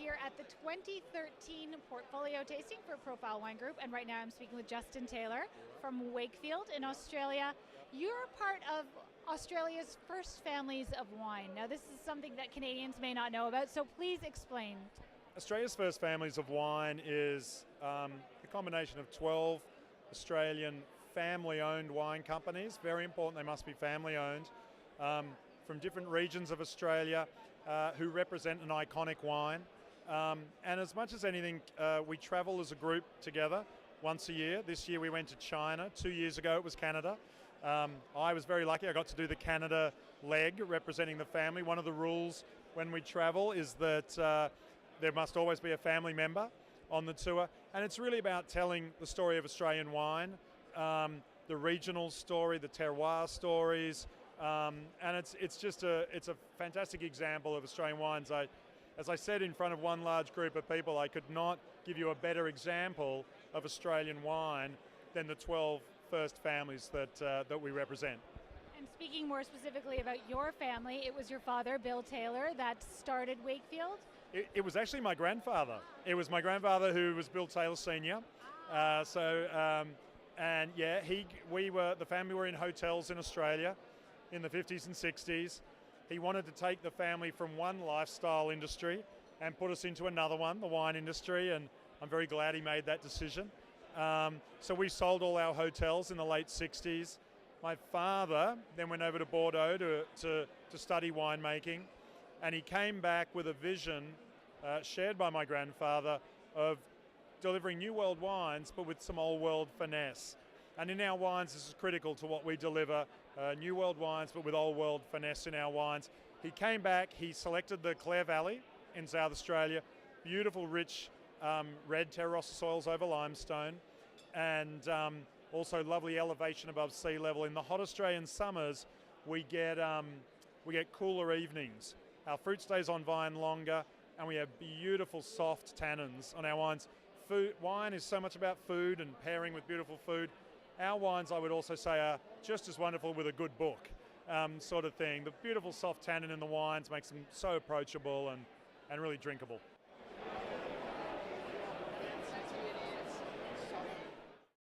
here at the 2013 portfolio tasting for Profile Wine Group, and right now I'm speaking with Justin Taylor from Wakefield in Australia. You're part of Australia's first families of wine. Now this is something that Canadians may not know about, so please explain. Australia's first families of wine is a combination of 12 Australian family-owned wine companies. Very important, they must be family-owned, from different regions of Australia who represent an iconic wine. And as much as anything, we travel as a group together once a year. This year we went to China. 2 years ago it was Canada. I was very lucky. I got to do the Canada leg representing the family. One of the rules when we travel is that there must always be a family member on the tour. And it's really about telling the story of Australian wine, the regional story, the terroir stories, and it's a fantastic example of Australian wines. As I said in front of one large group of people, I could not give you a better example of Australian wine than the 12 first families that we represent. And speaking more specifically about your family, it was your father, Bill Taylor, that started Wakefield? It was actually my grandfather. It was my grandfather who was Bill Taylor Sr. The family were in hotels in Australia in the 50s and 60s. He wanted to take the family from one lifestyle industry and put us into another one, the wine industry, and I'm very glad he made that decision. So we sold all our hotels in the late 60s. My father then went over to Bordeaux to study winemaking, and he came back with a vision shared by my grandfather of delivering new world wines but with some old world finesse. And in our wines, this is critical to what we deliver, new world wines, but with old world finesse in our wines. He came back, he selected the Clare Valley in South Australia, beautiful, rich, red terra rossa soils over limestone, and also lovely elevation above sea level. In the hot Australian summers, we get cooler evenings. Our fruit stays on vine longer, and we have beautiful soft tannins on our wines. Wine is so much about food and pairing with beautiful food. Our wines, I would also say, are just as wonderful with a good book, sort of thing. The beautiful soft tannin in the wines makes them so approachable and really drinkable.